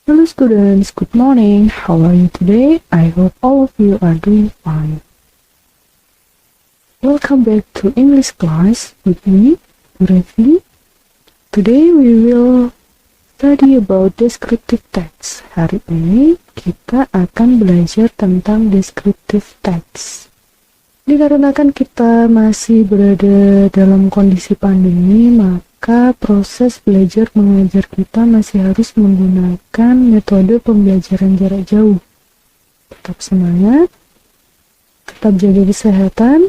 Hello students, good morning. How are you today? I hope all of you are doing fine. Welcome back to English class with me, Revi. Today we will study about descriptive text. Hari ini kita akan belajar tentang descriptive text. Dikarenakan kita masih berada dalam kondisi pandemi, maka proses belajar mengajar kita masih harus menggunakan metode pembelajaran jarak jauh. Tetap semangat, tetap jaga kesehatan.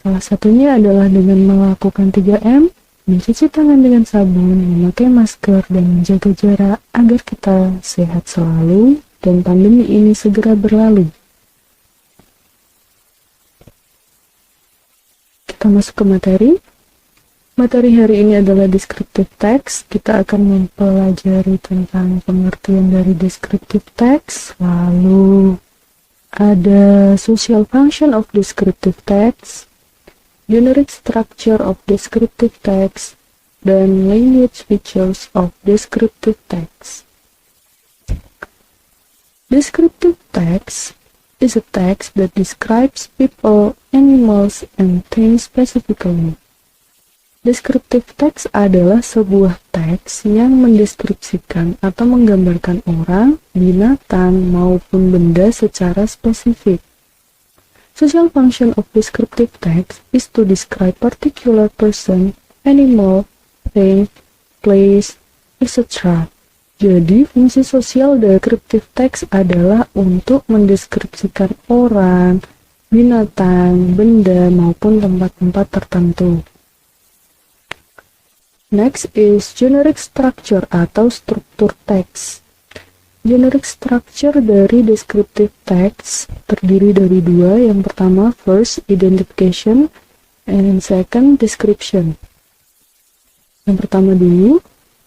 Salah satunya adalah dengan melakukan 3M, mencuci tangan dengan sabun, memakai masker, dan menjaga jarak agar kita sehat selalu dan pandemi ini segera berlalu. Kita masuk ke materi. Materi hari ini adalah descriptive text. Kita akan mempelajari tentang pengertian dari descriptive text. Lalu ada social function of descriptive text, generic structure of descriptive text, dan language features of descriptive text. Descriptive text is a text that describes people, animals, and things specifically. Descriptive text adalah sebuah teks yang mendeskripsikan atau menggambarkan orang, binatang, maupun benda secara spesifik. Social function of descriptive text is to describe particular person, animal, thing, place, etc. Jadi, fungsi sosial descriptive text adalah untuk mendeskripsikan orang, binatang, benda, maupun tempat-tempat tertentu. Next is generic structure atau struktur teks. Generic structure dari descriptive text terdiri dari dua. Yang pertama, first, identification, and second, description. Yang pertama dulu,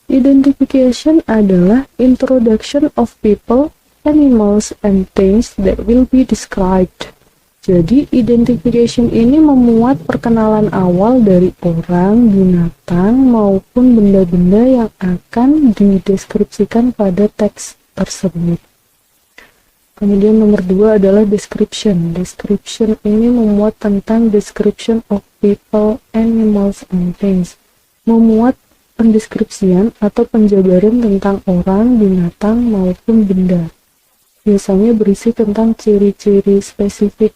identification adalah introduction of people, animals, and things that will be described. Jadi, identification ini memuat perkenalan awal dari orang, binatang, maupun benda-benda yang akan dideskripsikan pada teks tersebut. Kemudian nomor 2 adalah description. Description ini memuat tentang description of people, animals, and things. Memuat pendeskripsian atau penjabaran tentang orang, binatang, maupun benda. Biasanya berisi tentang ciri-ciri spesifik.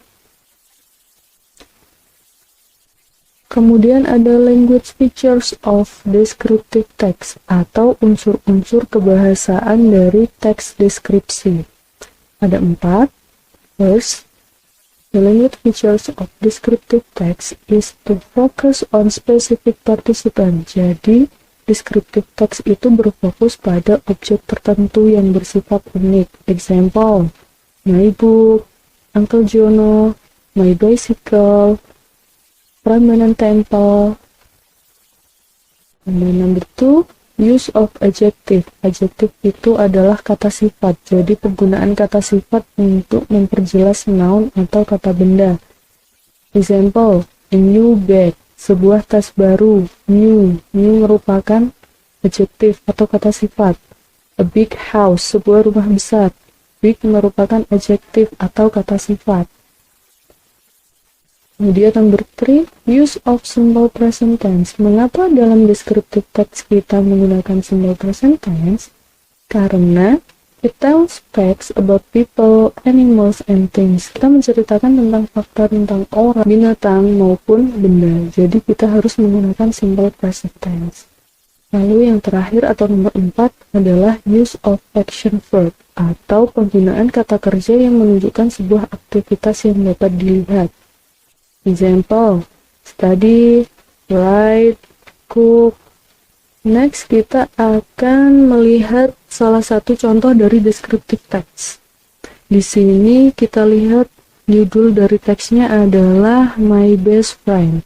Kemudian ada language features of descriptive text atau unsur-unsur kebahasaan dari teks deskripsi. Ada 4. First, the language features of descriptive text is to focus on specific participant. Jadi, descriptive text itu berfokus pada objek tertentu yang bersifat unik. Example, my book, Uncle Jono, my bicycle, Prambanan Temple. And then number 2, use of adjective. Adjective itu adalah kata sifat. Jadi penggunaan kata sifat untuk memperjelas noun atau kata benda. Example, a new bag. Sebuah tas baru. New merupakan adjektif atau kata sifat. A big house. Sebuah rumah besar. Big merupakan adjektif atau kata sifat. Kemudian number 3, use of simple present tense. Mengapa dalam descriptive text kita menggunakan simple present tense? Karena it tells facts about people, animals, and things. Kita menceritakan tentang fakta tentang orang, binatang, maupun benda. Jadi kita harus menggunakan simple present tense. Lalu yang terakhir atau nomor 4 adalah use of action verb atau penggunaan kata kerja yang menunjukkan sebuah aktivitas yang dapat dilihat. Example, study, write, cook. Next, kita akan melihat salah satu contoh dari descriptive text. Di sini kita lihat judul dari teksnya adalah My Best Friend.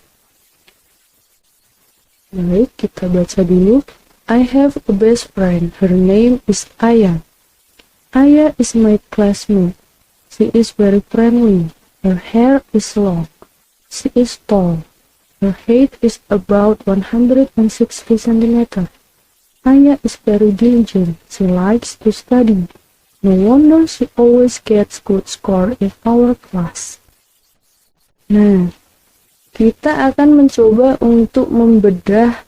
Baik, kita baca dulu. I have a best friend. Her name is Aya. Aya is my classmate. She is very friendly. Her hair is long. She is tall. Her height is about 160 cm. Aya is very diligent. She likes to study. No wonder she always gets good score in our class. Nah, kita akan mencoba untuk membedah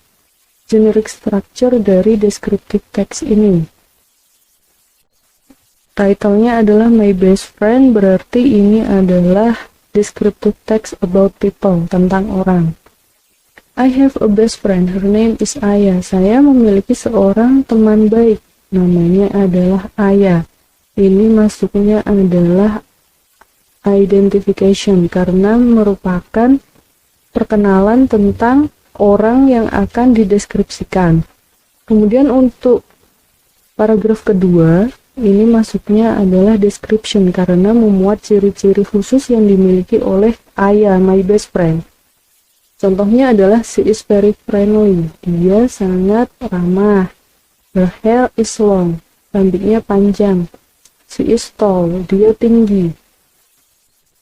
generic structure dari descriptive text ini. Title-nya adalah My Best Friend, berarti ini adalah descriptive text about people, tentang orang. I have a best friend, her name is Aya. Saya memiliki seorang teman baik, namanya adalah Aya. Ini masuknya adalah identification, karena merupakan perkenalan tentang orang yang akan dideskripsikan. Kemudian untuk paragraf kedua, ini masuknya adalah description, karena memuat ciri-ciri khusus yang dimiliki oleh Aya, my best friend. Contohnya adalah she is very friendly, dia sangat ramah. Her hair is long, rambutnya panjang. She is tall, dia tinggi.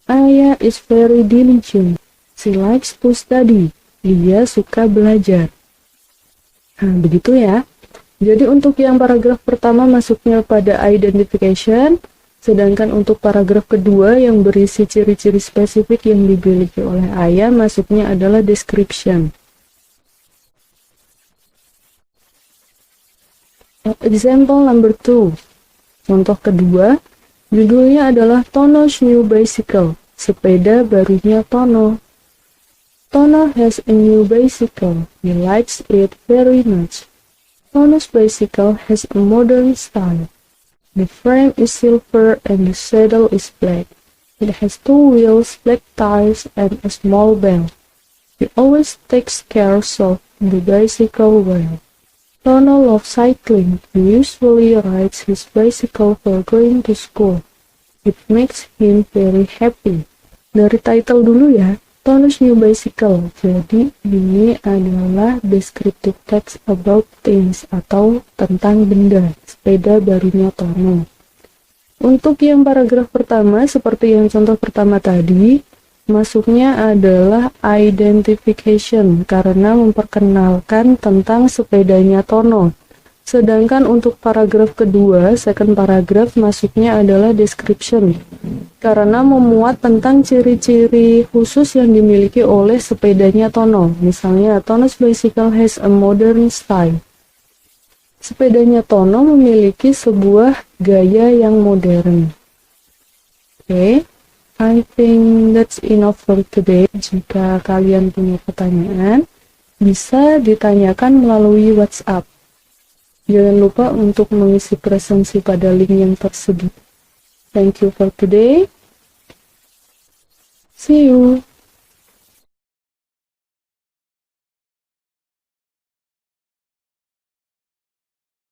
Aya is very diligent, she likes to study, dia suka belajar. Nah, begitu ya. Jadi untuk yang paragraf pertama masuknya pada identification, sedangkan untuk paragraf kedua yang berisi ciri-ciri spesifik yang dimiliki oleh Aya masuknya adalah description. Example number 2. Contoh kedua, judulnya adalah Tono's new bicycle, sepeda barunya Tono. Tono has a new bicycle, he likes it very much. Tono's bicycle has a modern style. The frame is silver and the saddle is black. It has 2 wheels, black tires, and a small bell. He always takes care of the bicycle well. Tono loves cycling. He usually rides his bicycle for going to school. It makes him very happy. Dari title dulu ya, Tono's new bicycle. Jadi ini adalah descriptive text about things atau tentang benda, sepeda barunya Tono. Untuk yang paragraf pertama, seperti yang contoh pertama tadi, masuknya adalah identification karena memperkenalkan tentang sepedanya Tono. Sedangkan untuk paragraf kedua, second paragraph, masuknya adalah description karena memuat tentang ciri-ciri khusus yang dimiliki oleh sepedanya Tono. Misalnya, Tono's bicycle has a modern style. Sepedanya Tono memiliki sebuah gaya yang modern. Oke, I think that's enough for today. Jika kalian punya pertanyaan, bisa ditanyakan melalui WhatsApp. Jangan lupa untuk mengisi presensi pada link yang tersedia. Thank you for today. See you.